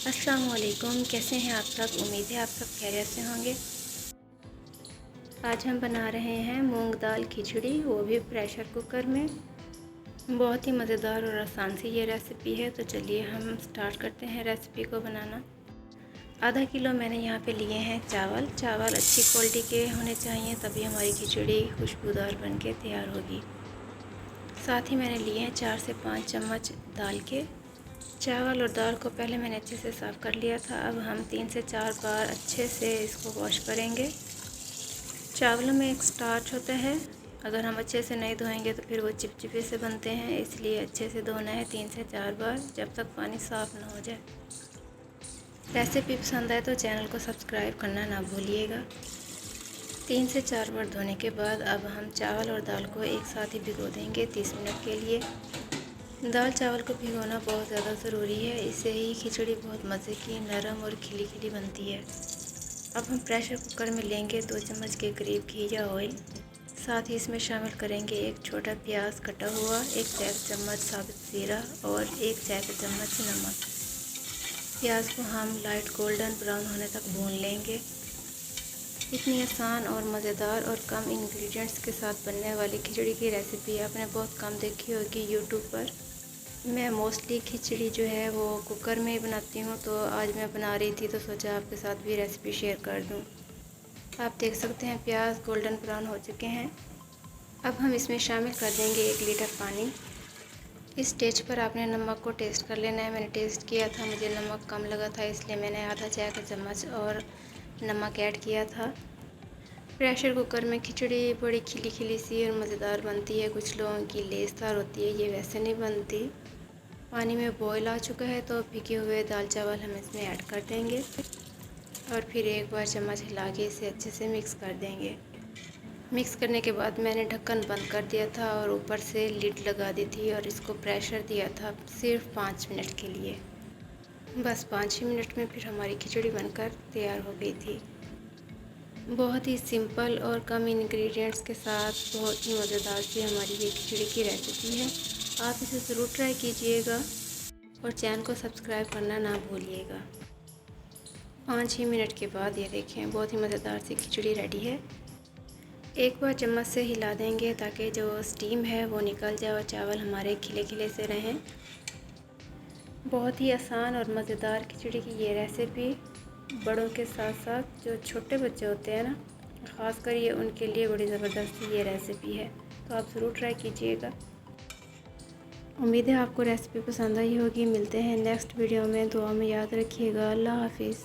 अस्सलाम वालेकुम। कैसे हैं आप सब? उम्मीद है आप सब खैरियत से होंगे। आज हम बना रहे हैं मूंग दाल खिचड़ी, वो भी प्रेशर कुकर में। बहुत ही मज़ेदार और आसान सी ये रेसिपी है। तो चलिए हम स्टार्ट करते हैं रेसिपी को बनाना। आधा किलो मैंने यहाँ पे लिए हैं चावल। चावल अच्छी क्वालिटी के होने चाहिए, तभी हमारी खिचड़ी खुशबूदार बन के तैयार होगी। साथ ही मैंने लिए हैं 4 से 5 चम्मच दाल के। चावल और दाल को पहले मैंने अच्छे से साफ़ कर लिया था। अब हम 3 से 4 बार अच्छे से इसको वॉश करेंगे। चावलों में एक स्टार्च होता है, अगर हम अच्छे से नहीं धोएंगे तो फिर वो चिपचिपे से बनते हैं, इसलिए अच्छे से धोना है 3 से 4 बार, जब तक पानी साफ़ ना हो जाए। रेसिपी पसंद आए तो चैनल को सब्सक्राइब करना ना भूलिएगा। 3 से 4 बार धोने के बाद अब हम चावल और दाल को एक साथ ही भिगो देंगे 30 मिनट के लिए। दाल चावल को भिगोना बहुत ज़्यादा ज़रूरी है, इससे ही खिचड़ी बहुत मज़े की नरम और खिली खिली बनती है। अब हम प्रेशर कुकर में लेंगे 2 चम्मच के करीब घी या ऑयल। साथ ही इसमें शामिल करेंगे एक छोटा प्याज कटा हुआ, 1 चाय का चम्मच साबुत ज़ीरा और 1 चाय का चम्मच नमक। प्याज को हम लाइट गोल्डन ब्राउन होने तक भून लेंगे। इतनी आसान और मज़ेदार और कम इंग्रेडिएंट्स के साथ बनने वाली खिचड़ी की रेसिपी आपने बहुत कम देखी होगी यूट्यूब पर। मैं मोस्टली खिचड़ी जो है वो कुकर में ही बनाती हूँ, तो आज मैं बना रही थी तो सोचा आपके साथ भी रेसिपी शेयर कर दूँ। आप देख सकते हैं प्याज गोल्डन ब्राउन हो चुके हैं। अब हम इसमें शामिल कर देंगे 1 लीटर पानी। इस स्टेज पर आपने नमक को टेस्ट कर लेना है। मैंने टेस्ट किया था, मुझे नमक कम लगा था, इसलिए मैंने आधा चाय का चम्मच और नमक ऐड किया था। प्रेशर कुकर में खिचड़ी बड़ी खिली खिली सी और मज़ेदार बनती है। कुछ लोगों की लेसदार होती है, ये वैसे नहीं बनती। पानी में बॉयल आ चुका है तो भिगे हुए दाल चावल हम इसमें ऐड कर देंगे और फिर एक बार चम्मच हिला के इसे अच्छे से मिक्स कर देंगे। मिक्स करने के बाद मैंने ढक्कन बंद कर दिया था और ऊपर से लिड लगा दी थी और इसको प्रेशर दिया था सिर्फ 5 मिनट के लिए। बस 5 ही मिनट में फिर हमारी खिचड़ी बनकर तैयार हो गई थी। बहुत ही सिंपल और कम इंग्रेडिएंट्स के साथ बहुत ही मज़ेदार सी हमारी ये खिचड़ी की रेसिपी है। आप इसे ज़रूर ट्राई कीजिएगा और चैनल को सब्सक्राइब करना ना भूलिएगा। 5 ही मिनट के बाद ये देखें बहुत ही मज़ेदार सी खिचड़ी रेडी है। एक बार चम्मच से हिला देंगे ताकि जो स्टीम है वो निकल जाए और चावल हमारे खिले खिले से रहें। बहुत ही आसान और मज़ेदार खिचड़ी की ये रेसिपी बड़ों के साथ साथ जो छोटे बच्चे होते हैं ना, ख़ासकर ये उनके लिए बड़ी ज़बरदस्त ये रेसिपी है, तो आप ज़रूर ट्राई कीजिएगा। उम्मीद है आपको रेसिपी पसंद आई होगी। मिलते हैं नेक्स्ट वीडियो में। दुआ में याद रखिएगा। अल्लाह हाफिज़।